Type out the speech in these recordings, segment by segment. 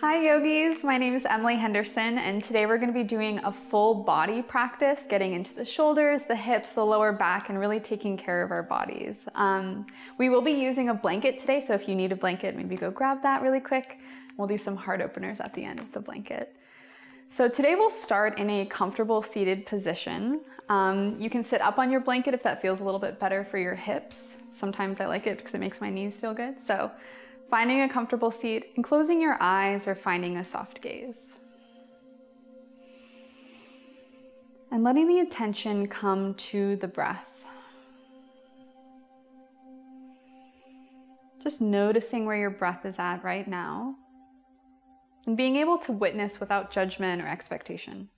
Hi yogis, my name is Emily Henderson, and today we're going to be doing a full body practice, getting into the shoulders, the hips, the lower back, and really taking care of our bodies. We will be using a blanket today, so if you need a blanket, maybe go grab that really quick. We'll do some heart openers at the end of the blanket. So today we'll start in a comfortable seated position. You can sit up on your blanket if that feels a little bit better for your hips. Sometimes I like it because it makes my knees feel good. So finding a comfortable seat and closing your eyes or finding a soft gaze. And letting the attention come to the breath. Just noticing where your breath is at right now and being able to witness without judgment or expectation.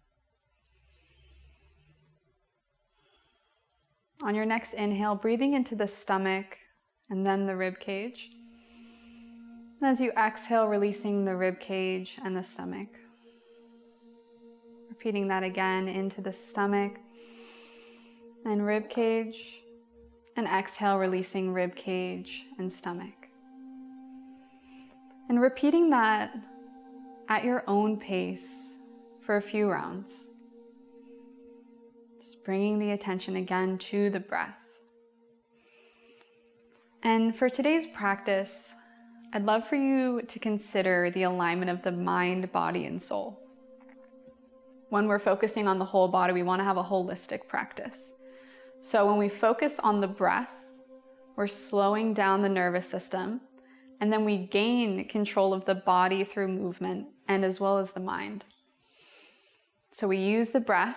On your next inhale, breathing into the stomach and then the rib cage. As you exhale, releasing the rib cage and the stomach. Repeating that again into the stomach and rib cage, and exhale, releasing rib cage and stomach. And repeating that at your own pace for a few rounds. Just bringing the attention again to the breath. And for today's practice, I'd love for you to consider the alignment of the mind, body, and soul. When we're focusing on the whole body, we want to have a holistic practice. So when we focus on the breath, we're slowing down the nervous system, and then we gain control of the body through movement and as well as the mind. So we use the breath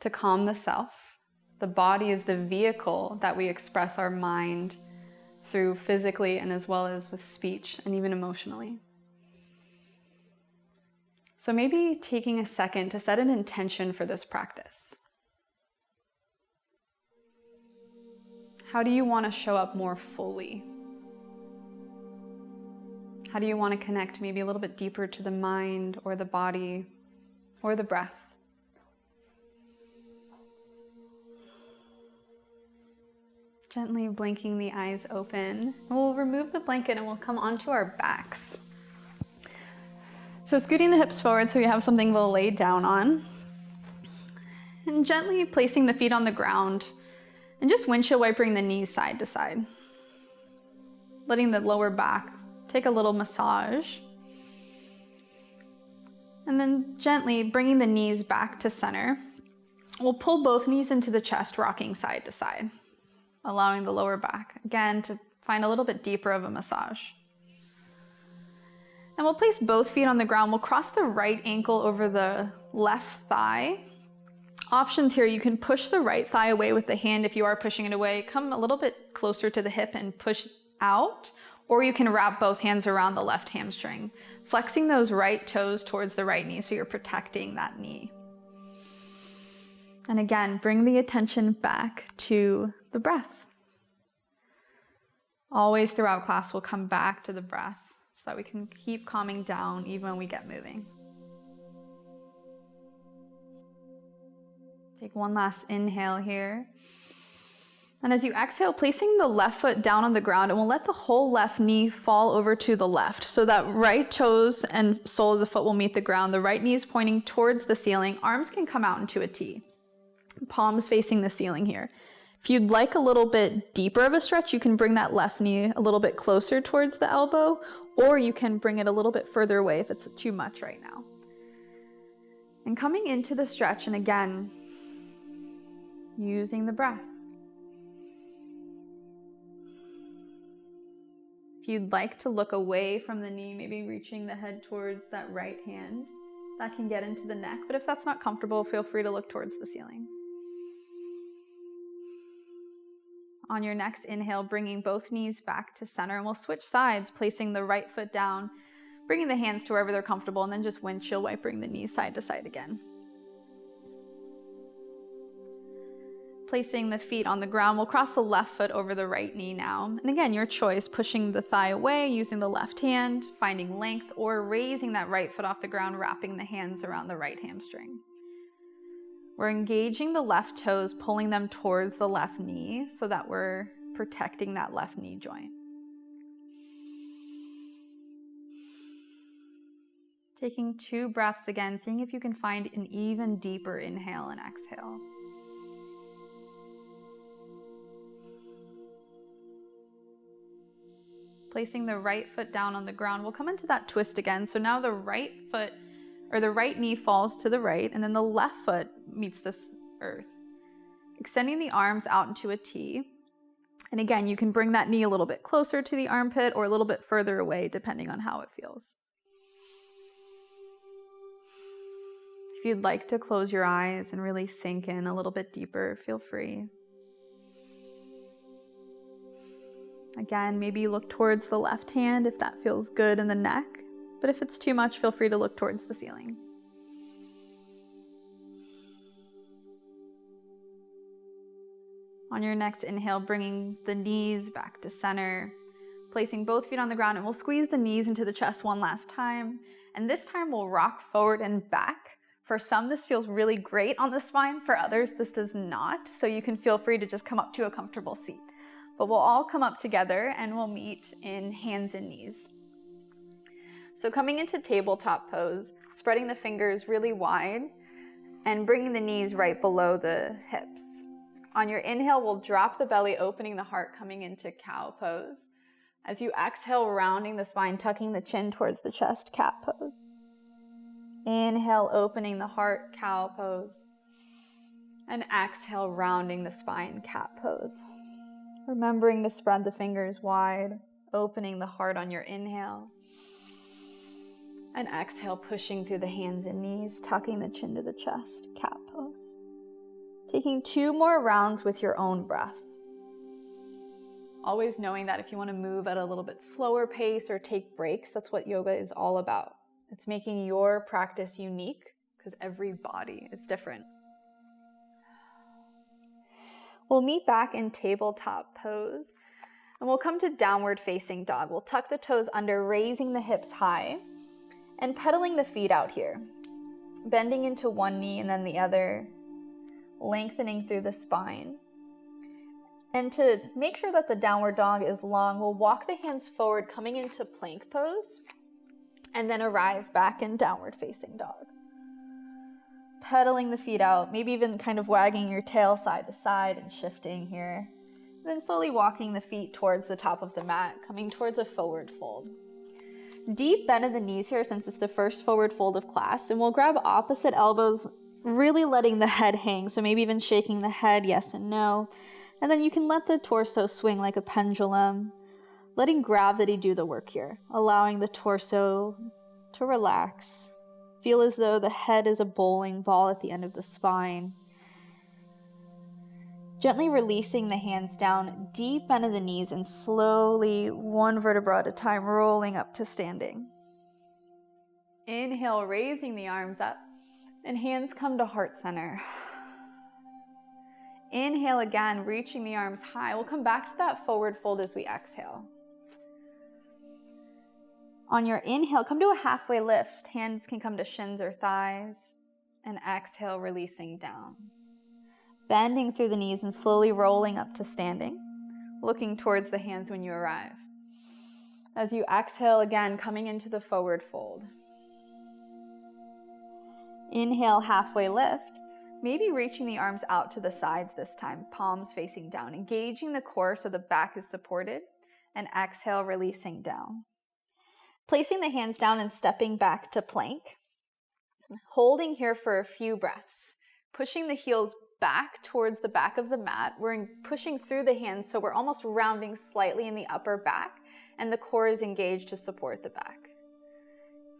to calm the self. The body is the vehicle that we express our mind through physically and as well as with speech and even emotionally. So maybe taking a second to set an intention for this practice. How do you want to show up more fully? How do you want to connect maybe a little bit deeper to the mind or the body or the breath? Gently blinking the eyes open. We'll remove the blanket and we'll come onto our backs. So scooting the hips forward so you have something to lay down on. And gently placing the feet on the ground and just windshield wipering the knees side to side. Letting the lower back take a little massage. And then gently bringing the knees back to center. We'll pull both knees into the chest, rocking side to side, allowing the lower back, again, to find a little bit deeper of a massage. And we'll place both feet on the ground. We'll cross the right ankle over the left thigh. Options here, you can push the right thigh away with the hand if you are pushing it away. Come a little bit closer to the hip and push out, or you can wrap both hands around the left hamstring, flexing those right toes towards the right knee so you're protecting that knee. And again, bring the attention back to the breath. Always throughout class, we'll come back to the breath so that we can keep calming down even when we get moving. Take one last inhale here. And as you exhale, placing the left foot down on the ground, and we'll let the whole left knee fall over to the left so that right toes and sole of the foot will meet the ground. The right knee is pointing towards the ceiling. Arms can come out into a T. Palms facing the ceiling here. If you'd like a little bit deeper of a stretch, you can bring that left knee a little bit closer towards the elbow, or you can bring it a little bit further away if it's too much right now. And coming into the stretch, and again, using the breath. If you'd like to look away from the knee, maybe reaching the head towards that right hand, that can get into the neck, but if that's not comfortable, feel free to look towards the ceiling. On your next inhale, bringing both knees back to center, and we'll switch sides, placing the right foot down, bringing the hands to wherever they're comfortable, and then just windshield wiping the knees side to side again. Placing the feet on the ground, we'll cross the left foot over the right knee now. And again, your choice, pushing the thigh away, using the left hand, finding length, or raising that right foot off the ground, wrapping the hands around the right hamstring. We're engaging the left toes, pulling them towards the left knee so that we're protecting that left knee joint. Taking 2 breaths again, seeing if you can find an even deeper inhale and exhale. Placing the right foot down on the ground. We'll come into that twist again. So now the right foot, or the right knee falls to the right, and then the left foot meets this earth. Extending the arms out into a T. And again, you can bring that knee a little bit closer to the armpit or a little bit further away, depending on how it feels. If you'd like to close your eyes and really sink in a little bit deeper, feel free. Again, maybe look towards the left hand if that feels good in the neck, but if it's too much, feel free to look towards the ceiling. On your next inhale, bringing the knees back to center, placing both feet on the ground, and we'll squeeze the knees into the chest one last time. And this time we'll rock forward and back. For some, this feels really great on the spine. For others, this does not. So you can feel free to just come up to a comfortable seat. But we'll all come up together and we'll meet in hands and knees. So coming into tabletop pose, spreading the fingers really wide and bringing the knees right below the hips. On your inhale, we'll drop the belly, opening the heart, coming into cow pose. As you exhale, rounding the spine, tucking the chin towards the chest, cat pose. Inhale, opening the heart, cow pose. And exhale, rounding the spine, cat pose. Remembering to spread the fingers wide, opening the heart on your inhale. And exhale, pushing through the hands and knees, tucking the chin to the chest, cat pose. Taking 2 more rounds with your own breath. Always knowing that if you want to move at a little bit slower pace or take breaks, that's what yoga is all about. It's making your practice unique because every body is different. We'll meet back in tabletop pose and we'll come to downward facing dog. We'll tuck the toes under, raising the hips high and pedaling the feet out here. Bending into one knee and then the other, lengthening through the spine. And to make sure that the downward dog is long, we'll walk the hands forward, coming into plank pose, and then arrive back in downward facing dog. Pedaling the feet out, maybe even kind of wagging your tail side to side and shifting here. And then slowly walking the feet towards the top of the mat, coming towards a forward fold. Deep bend in the knees here since it's the first forward fold of class, and we'll grab opposite elbows, really letting the head hang, so maybe even shaking the head yes and no. And then you can let the torso swing like a pendulum, letting gravity do the work here, allowing the torso to relax. Feel as though the head is a bowling ball at the end of the spine. Gently releasing the hands down, deep bend of the knees, and slowly, one vertebra at a time, rolling up to standing. Inhale, raising the arms up, and hands come to heart center. Inhale again, reaching the arms high. We'll come back to that forward fold as we exhale. On your inhale, come to a halfway lift. Hands can come to shins or thighs. And exhale, releasing down. Bending through the knees and slowly rolling up to standing, looking towards the hands when you arrive. As you exhale again, coming into the forward fold. Inhale, halfway lift. Maybe reaching the arms out to the sides this time, palms facing down, engaging the core so the back is supported, and exhale, releasing down. Placing the hands down and stepping back to plank. Holding here for a few breaths, pushing the heels back towards the back of the mat. We're pushing through the hands, so we're almost rounding slightly in the upper back, and the core is engaged to support the back.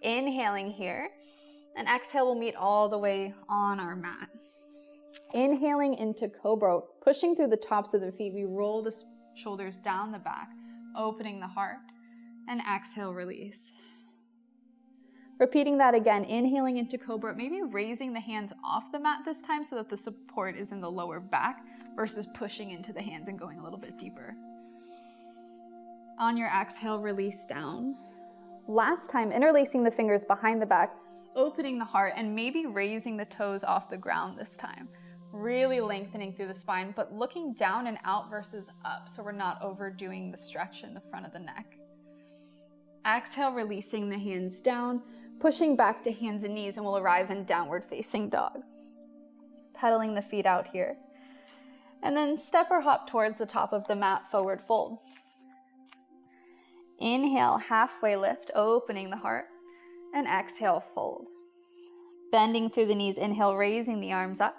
Inhaling here, and exhale, we'll meet all the way on our mat. Inhaling into cobra, pushing through the tops of the feet, we roll the shoulders down the back, opening the heart, and exhale, release. Repeating that again, inhaling into cobra, maybe raising the hands off the mat this time so that the support is in the lower back versus pushing into the hands and going a little bit deeper. On your exhale, release down. Last time, interlacing the fingers behind the back, opening the heart, and maybe raising the toes off the ground this time. Really lengthening through the spine, but looking down and out versus up, so we're not overdoing the stretch in the front of the neck. Exhale, releasing the hands down, Pushing back to hands and knees, and we'll arrive in downward facing dog. Pedaling the feet out here. And then step or hop towards the top of the mat, forward fold. Inhale, halfway lift, opening the heart. And exhale, fold. Bending through the knees, inhale, raising the arms up.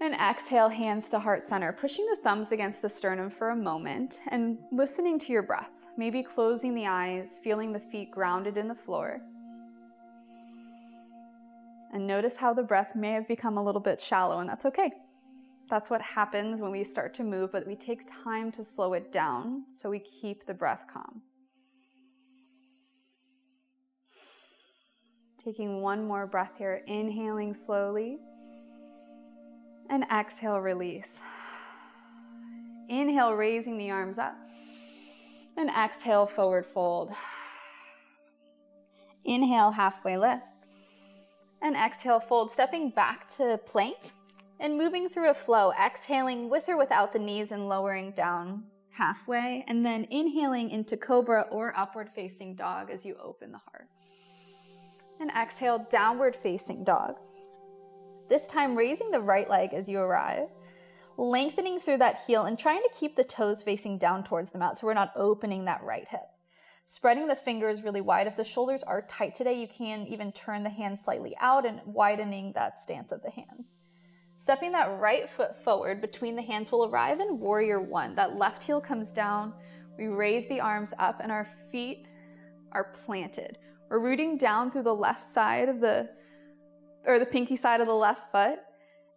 And exhale, hands to heart center, pushing the thumbs against the sternum for a moment and listening to your breath. Maybe closing the eyes, feeling the feet grounded in the floor. And notice how the breath may have become a little bit shallow, and that's okay. That's what happens when we start to move, but we take time to slow it down so we keep the breath calm. Taking one more breath here, inhaling slowly. And exhale, release. Inhale, raising the arms up. And exhale, forward fold. Inhale, halfway lift. And exhale, fold, stepping back to plank and moving through a flow, exhaling with or without the knees and lowering down halfway, and then inhaling into cobra or upward facing dog as you open the heart. And exhale, downward facing dog. This time, raising the right leg as you arrive, lengthening through that heel and trying to keep the toes facing down towards the mat so we're not opening that right hip. Spreading the fingers really wide. If the shoulders are tight today, you can even turn the hands slightly out and widening that stance of the hands. Stepping that right foot forward between the hands, will arrive in warrior one. That left heel comes down. We raise the arms up and our feet are planted. We're rooting down through the left side of the pinky side of the left foot,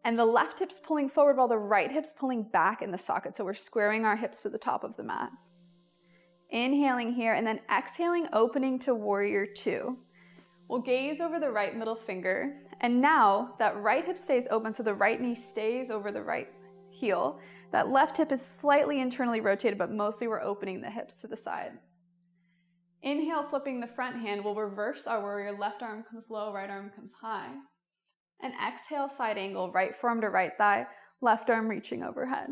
and the left hip's pulling forward while the right hip's pulling back in the socket. So we're squaring our hips to the top of the mat. Inhaling here, and then exhaling, opening to warrior two. We'll gaze over the right middle finger, and now that right hip stays open, so the right knee stays over the right heel. That left hip is slightly internally rotated, but mostly we're opening the hips to the side. Inhale, flipping the front hand, we'll reverse our warrior. Left arm comes low, right arm comes high. And exhale, side angle, right forearm to right thigh, left arm reaching overhead.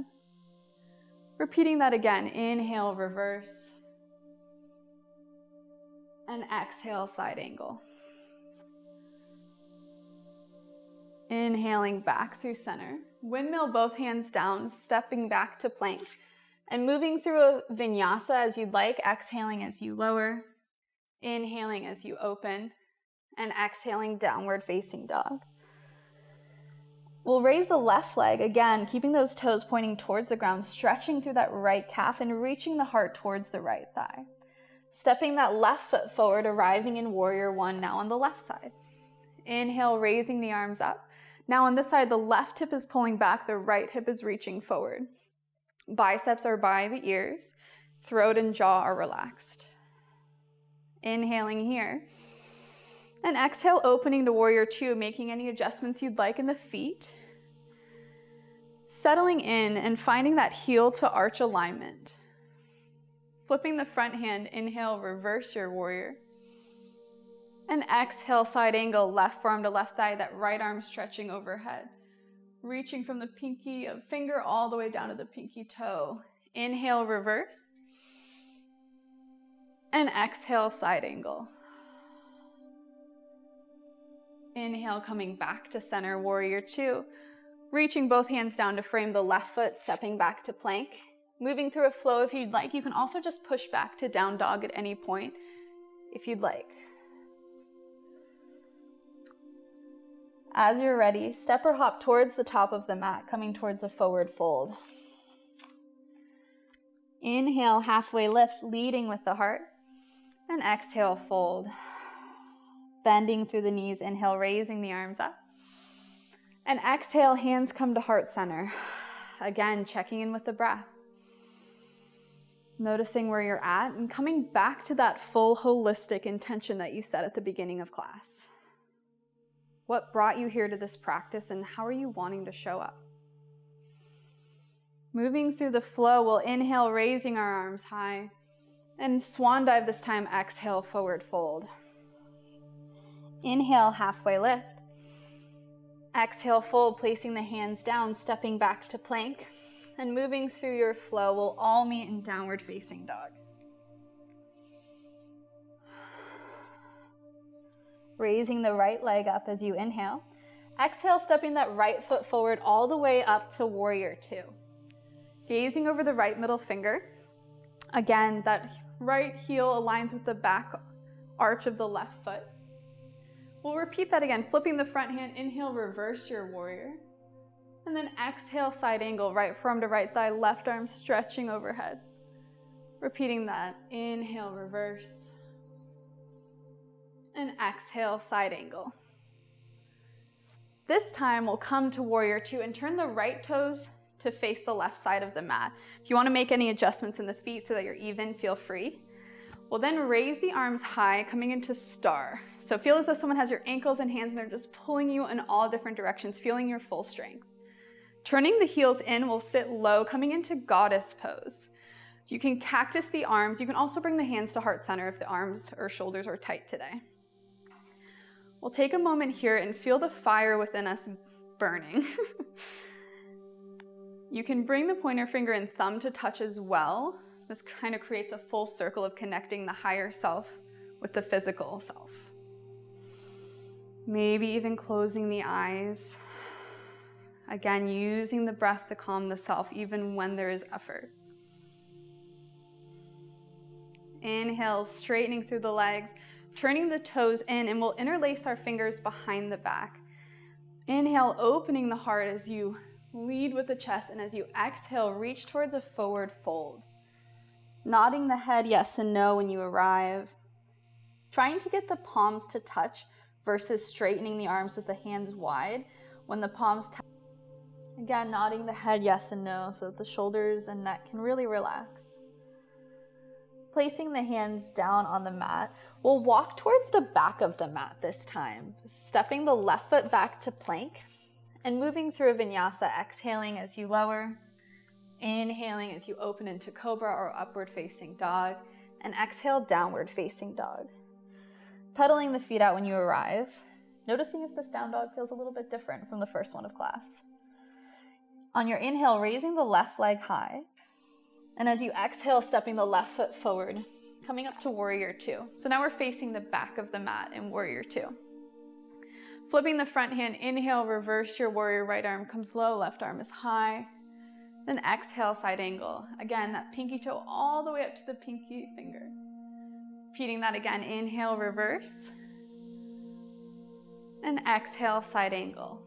Repeating that again, inhale, reverse. And exhale, side angle. Inhaling back through center. Windmill, both hands down, stepping back to plank. And moving through a vinyasa as you'd like, exhaling as you lower, inhaling as you open, and exhaling, downward facing dog. We'll raise the left leg, again, keeping those toes pointing towards the ground, stretching through that right calf and reaching the heart towards the right thigh. Stepping that left foot forward, arriving in warrior one, now on the left side. Inhale, raising the arms up. Now on this side, the left hip is pulling back, the right hip is reaching forward. Biceps are by the ears, throat and jaw are relaxed. Inhaling here. And exhale, opening to warrior two, making any adjustments you'd like in the feet. Settling in and finding that heel to arch alignment. Flipping the front hand, inhale, reverse your warrior. And exhale, side angle, left forearm to left thigh, that right arm stretching overhead. Reaching from the pinky finger all the way down to the pinky toe. Inhale, reverse. And exhale, side angle. Inhale, coming back to center, warrior two. Reaching both hands down to frame the left foot, stepping back to plank. Moving through a flow if you'd like. You can also just push back to down dog at any point if you'd like. As you're ready, step or hop towards the top of the mat, coming towards a forward fold. Inhale, halfway lift, leading with the heart. And exhale, fold. Bending through the knees, inhale, raising the arms up. And exhale, hands come to heart center. Again, checking in with the breath. Noticing where you're at and coming back to that full holistic intention that you set at the beginning of class. What brought you here to this practice and how are you wanting to show up? Moving through the flow, we'll inhale, raising our arms high. And swan dive this time, exhale, forward fold. Inhale, halfway lift. Exhale, fold, placing the hands down, stepping back to plank. And moving through your flow, we'll all meet in downward facing dog. raising the right leg up as you inhale. Exhale, stepping that right foot forward all the way up to warrior two. Gazing over the right middle finger. Again, that right heel aligns with the back arch of the left foot. We'll repeat that again, flipping the front hand, inhale, reverse your warrior. And then exhale, side angle, right forearm to right thigh, left arm stretching overhead. Repeating that, inhale, reverse. And exhale, side angle. This time we'll come to warrior two and turn the right toes to face the left side of the mat. If you want to make any adjustments in the feet so that you're even, feel free. We'll then raise the arms high, coming into star. So feel as though someone has your ankles and hands and they're just pulling you in all different directions, feeling your full strength. Turning the heels in, we'll sit low, coming into goddess pose. You can cactus the arms. You can also bring the hands to heart center if the arms or shoulders are tight today. We'll take a moment here and feel the fire within us burning. You can bring the pointer finger and thumb to touch as well. This kind of creates a full circle of connecting the higher self with the physical self. Maybe even closing the eyes. Again, using the breath to calm the self even when there is effort. Inhale, straightening through the legs, turning the toes in, and we'll interlace our fingers behind the back. Inhale, opening the heart as you lead with the chest, and as you exhale, reach towards a forward fold. Nodding the head yes and no when you arrive. Trying to get the palms to touch versus straightening the arms with the hands wide when the palms touch. Again, nodding the head yes and no so that the shoulders and neck can really relax. Placing the hands down on the mat, we'll walk towards the back of the mat this time, stepping the left foot back to plank and moving through a vinyasa, exhaling as you lower, inhaling as you open into cobra or upward facing dog, and exhale, downward facing dog. Pedaling the feet out when you arrive, noticing if this down dog feels a little bit different from the first one of class. On your inhale, raising the left leg high, and as you exhale, stepping the left foot forward, coming up to warrior two. So now we're facing the back of the mat in warrior two. Flipping the front hand, inhale, reverse your warrior, right arm comes low, left arm is high. Then exhale, side angle. Again, that pinky toe all the way up to the pinky finger. Repeating that again, inhale, reverse. And exhale, side angle.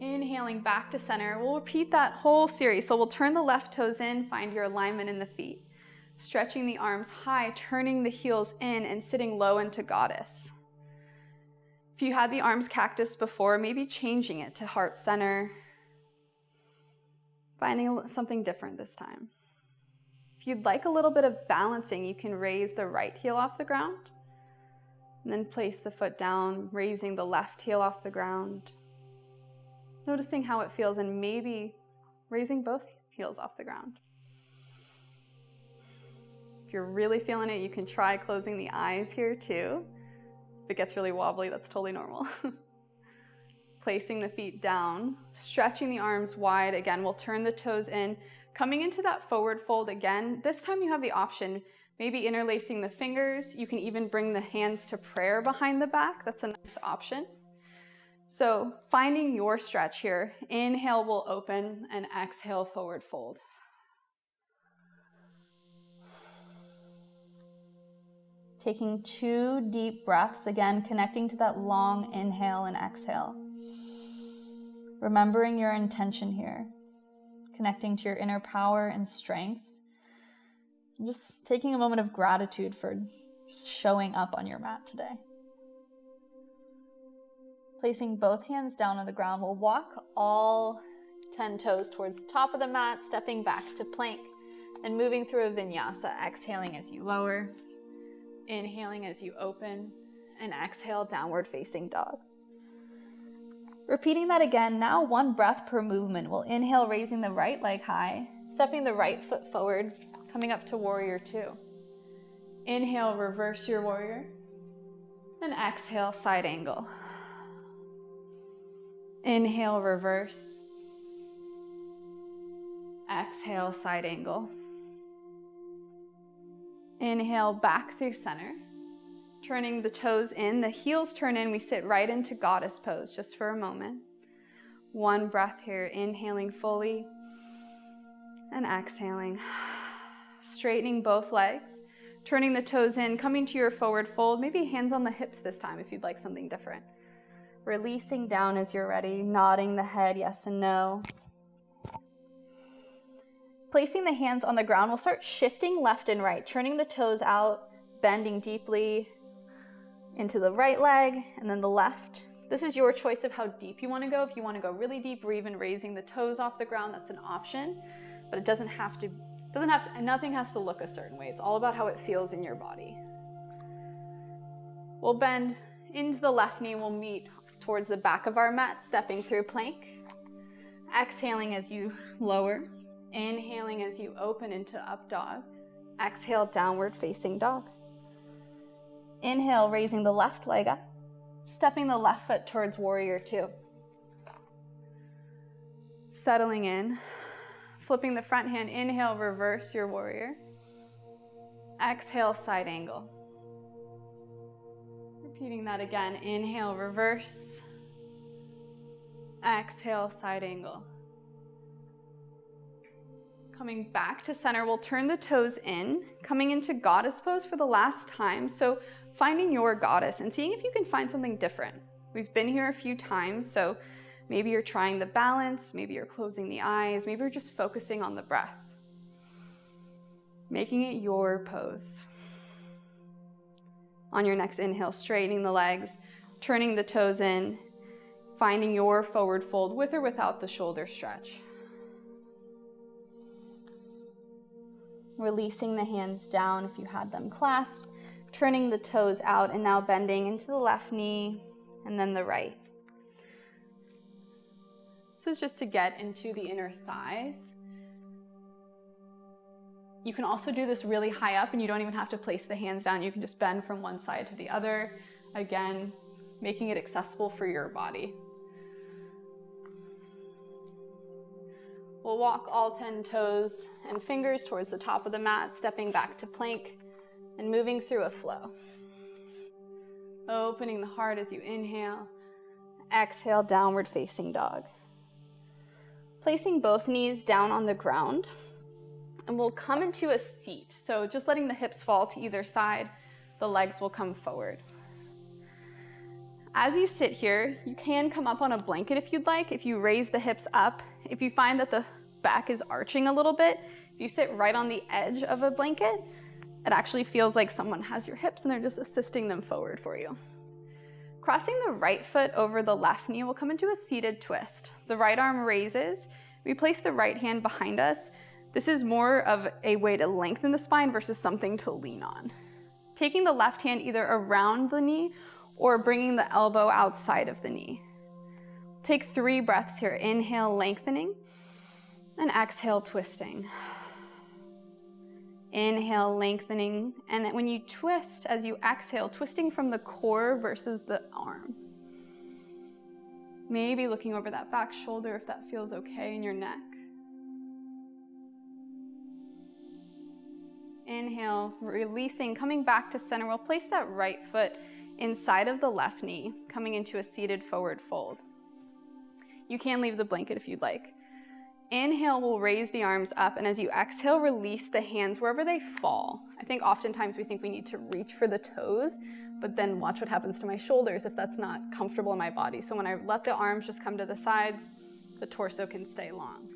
Inhaling back to center. We'll repeat that whole series. So we'll turn the left toes in, find your alignment in the feet. Stretching the arms high, turning the heels in, and sitting low into goddess. If you had the arms cactus before, maybe changing it to heart center. Finding something different this time. If you'd like a little bit of balancing, you can raise the right heel off the ground. And then place the foot down, raising the left heel off the ground. Noticing how it feels and maybe raising both heels off the ground. If you're really feeling it, you can try closing the eyes here too. If it gets really wobbly, that's totally normal. Placing the feet down, stretching the arms wide. Again, we'll turn the toes in, coming into that forward fold again. This time you have the option, maybe interlacing the fingers. You can even bring the hands to prayer behind the back. That's a nice option. So finding your stretch here. Inhale, we'll open, and exhale, forward fold. Taking 2 deep breaths, again, connecting to that long inhale and exhale. Remembering your intention here, connecting to your inner power and strength. And just taking a moment of gratitude for just showing up on your mat today. Placing both hands down on the ground, we'll walk all 10 toes towards the top of the mat, stepping back to plank, and moving through a vinyasa, exhaling as you lower, inhaling as you open, and exhale, downward facing dog. Repeating that again, now 1 breath per movement. We'll inhale, raising the right leg high, stepping the right foot forward, coming up to warrior two. Inhale, reverse your warrior, and exhale, side angle. Inhale, reverse. Exhale, side angle. Inhale, back through center. Turning the toes in, the heels turn in, we sit right into goddess pose just for a moment. One breath here, inhaling fully and exhaling. Straightening both legs, turning the toes in, coming to your forward fold, maybe hands on the hips this time if you'd like something different. Releasing down as you're ready, nodding the head yes and no. Placing the hands on the ground, we'll start shifting left and right, turning the toes out, bending deeply into the right leg and then the left. This is your choice of how deep you want to go. If you want to go really deep or even raising the toes off the ground, that's an option, but it doesn't have to, nothing has to look a certain way. It's all about how it feels in your body. We'll bend into the left knee, we'll meet towards the back of our mat, stepping through plank. Exhaling as you lower. Inhaling as you open into up dog. Exhale, downward facing dog. Inhale, raising the left leg up. Stepping the left foot towards warrior two. Settling in. Flipping the front hand. Inhale, reverse your warrior. Exhale, side angle. Repeating that again. Inhale, reverse. Exhale, side angle. Coming back to center, we'll turn the toes in, coming into goddess pose for the last time. So finding your goddess and seeing if you can find something different. We've been here a few times, so maybe you're trying the balance, maybe you're closing the eyes, maybe you're just focusing on the breath. Making it your pose. On your next inhale, straightening the legs, turning the toes in, finding your forward fold with or without the shoulder stretch. Releasing the hands down if you had them clasped, turning the toes out and now bending into the left knee and then the right. This is just to get into the inner thighs. You can also do this really high up and you don't even have to place the hands down. You can just bend from one side to the other. Again, making it accessible for your body. We'll walk all 10 toes and fingers towards the top of the mat, stepping back to plank and moving through a flow. Opening the heart as you inhale. Exhale, downward facing dog. Placing both knees down on the ground, and we'll come into a seat. So just letting the hips fall to either side, the legs will come forward. As you sit here, you can come up on a blanket if you'd like. If you raise the hips up, if you find that the back is arching a little bit, if you sit right on the edge of a blanket, it actually feels like someone has your hips and they're just assisting them forward for you. Crossing the right foot over the left knee, we'll come into a seated twist. The right arm raises. We place the right hand behind us. This is more of a way to lengthen the spine versus something to lean on. Taking the left hand either around the knee or bringing the elbow outside of the knee. Take 3 breaths here. Inhale, lengthening, and exhale, twisting. Inhale, lengthening, and when you twist, as you exhale, twisting from the core versus the arm. Maybe looking over that back shoulder if that feels okay in your neck. Inhale, releasing, coming back to center. We'll place that right foot inside of the left knee, coming into a seated forward fold. You can leave the blanket if you'd like. Inhale, we'll raise the arms up, and as you exhale, release the hands wherever they fall. I think oftentimes we think we need to reach for the toes, but then watch what happens to my shoulders if that's not comfortable in my body. So when I let the arms just come to the sides, the torso can stay long.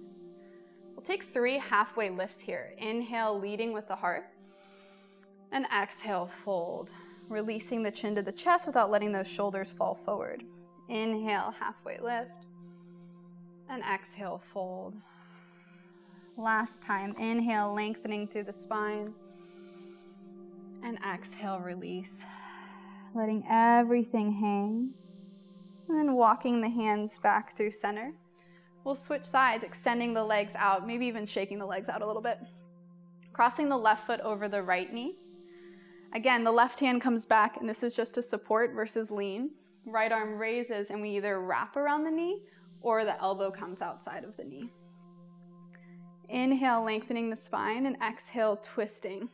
We'll take 3 halfway lifts here. Inhale, leading with the heart, and exhale, fold. Releasing the chin to the chest without letting those shoulders fall forward. Inhale, halfway lift. And exhale, fold. Last time, inhale, lengthening through the spine. And exhale, release. Letting everything hang. And then walking the hands back through center. We'll switch sides, extending the legs out, maybe even shaking the legs out a little bit. Crossing the left foot over the right knee. Again, the left hand comes back, and this is just to support versus lean. Right arm raises, and we either wrap around the knee or the elbow comes outside of the knee. Inhale, lengthening the spine, and exhale, twisting.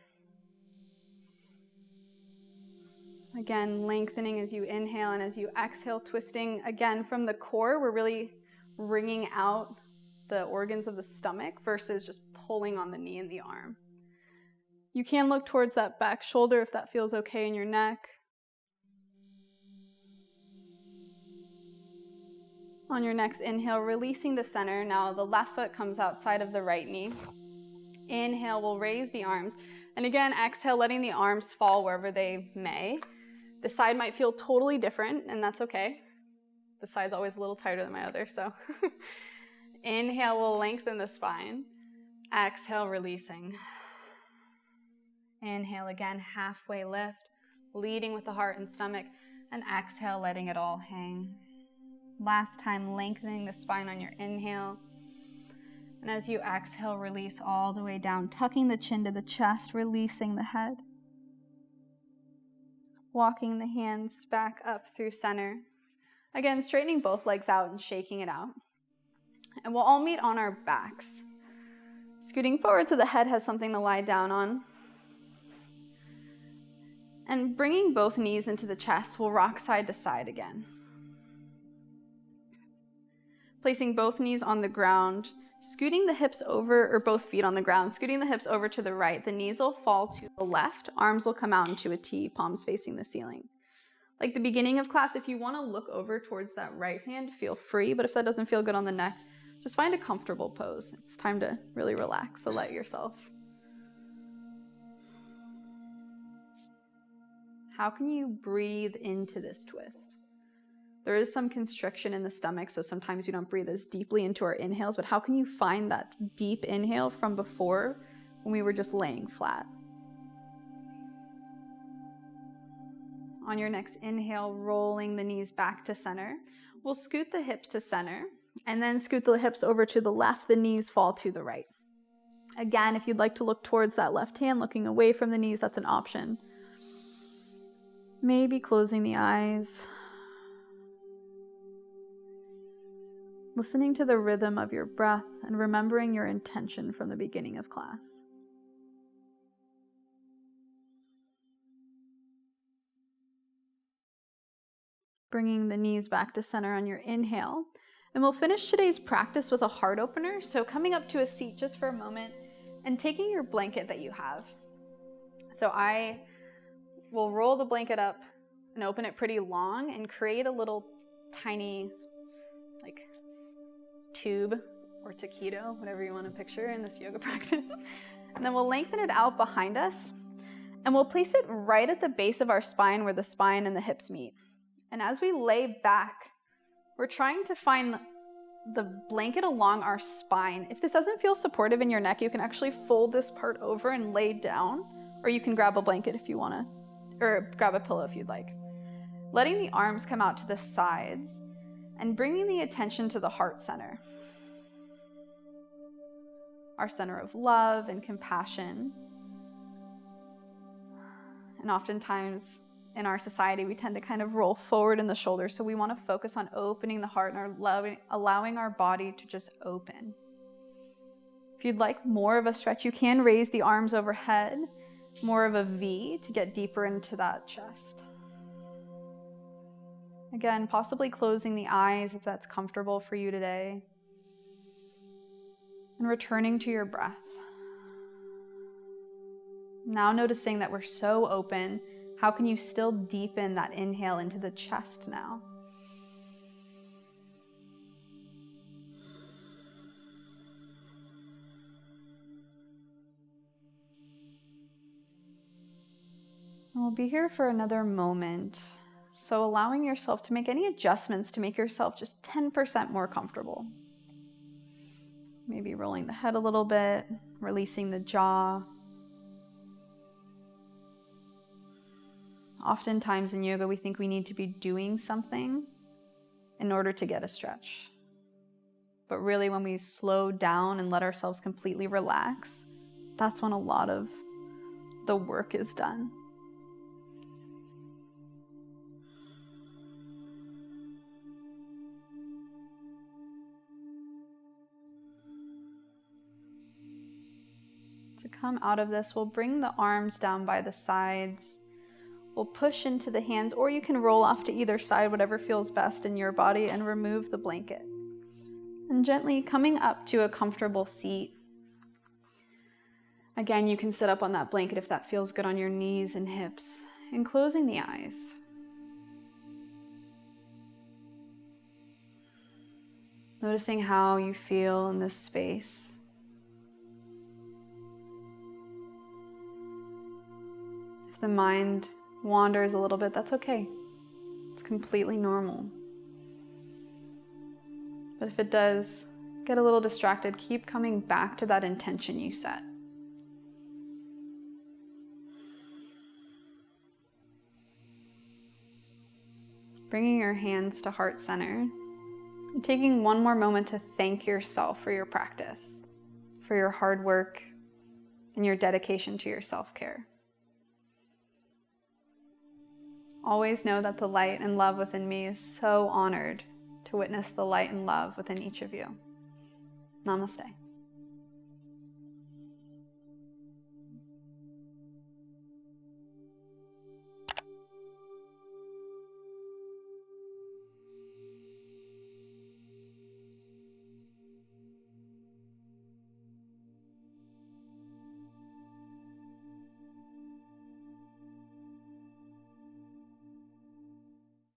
Again, lengthening as you inhale, and as you exhale, twisting again from the core. We're really wringing out the organs of the stomach versus just pulling on the knee and the arm. You can look towards that back shoulder if that feels okay in your neck. On your next inhale, releasing to center. Now the left foot comes outside of the right knee. Inhale, we'll raise the arms. And again, exhale, letting the arms fall wherever they may. The side might feel totally different, and that's okay. The side's always a little tighter than my other, so. Inhale, we'll lengthen the spine. Exhale, releasing. Inhale again, halfway lift, leading with the heart and stomach, and exhale, letting it all hang. Last time, lengthening the spine on your inhale. And as you exhale, release all the way down, tucking the chin to the chest, releasing the head. Walking the hands back up through center. Again, straightening both legs out and shaking it out. And we'll all meet on our backs. Scooting forward so the head has something to lie down on. And bringing both knees into the chest, we'll rock side to side again. Placing both knees on the ground, scooting the hips over, or both feet on the ground, scooting the hips over to the right. The knees will fall to the left, arms will come out into a T, palms facing the ceiling. Like the beginning of class, if you want to look over towards that right hand, feel free, but if that doesn't feel good on the neck, just find a comfortable pose. It's time to really relax, so let yourself. How can you breathe into this twist? There is some constriction in the stomach, so sometimes you don't breathe as deeply into our inhales, but how can you find that deep inhale from before when we were just laying flat? On your next inhale, rolling the knees back to center, we'll scoot the hips to center, and then scoot the hips over to the left, the knees fall to the right. Again, if you'd like to look towards that left hand, looking away from the knees, that's an option. Maybe closing the eyes. Listening to the rhythm of your breath and remembering your intention from the beginning of class. Bringing the knees back to center on your inhale. And we'll finish today's practice with a heart opener. So coming up to a seat just for a moment and taking your blanket that you have. So I will roll the blanket up and open it pretty long and create a little tiny tube or taquito, whatever you want to picture in this yoga practice. And then we'll lengthen it out behind us and we'll place it right at the base of our spine where the spine and the hips meet. And as we lay back, we're trying to find the blanket along our spine. If this doesn't feel supportive in your neck, you can actually fold this part over and lay down, or you can grab a blanket if you want to, or grab a pillow if you'd like. Letting the arms come out to the sides and bringing the attention to the heart center. Our center of love and compassion. And oftentimes in our society, we tend to kind of roll forward in the shoulders. So we want to focus on opening the heart and allowing our body to just open. If you'd like more of a stretch, you can raise the arms overhead, more of a V to get deeper into that chest. Again, possibly closing the eyes if that's comfortable for you today. And returning to your breath. Now noticing that we're so open, how can you still deepen that inhale into the chest now? And we'll be here for another moment. So allowing yourself to make any adjustments to make yourself just 10% more comfortable. Maybe rolling the head a little bit, releasing the jaw. Oftentimes in yoga, we think we need to be doing something in order to get a stretch. But really, when we slow down and let ourselves completely relax, that's when a lot of the work is done. To come out of this, we'll bring the arms down by the sides. We'll push into the hands, or you can roll off to either side, whatever feels best in your body, and remove the blanket. And gently coming up to a comfortable seat. Again, you can sit up on that blanket if that feels good on your knees and hips, and closing the eyes. Noticing how you feel in this space. If the mind wanders a little bit, that's okay. It's completely normal. But if it does get a little distracted, keep coming back to that intention you set. Bringing your hands to heart center and taking one more moment to thank yourself for your practice, for your hard work, and your dedication to your self-care. Always know that the light and love within me is so honored to witness the light and love within each of you. Namaste.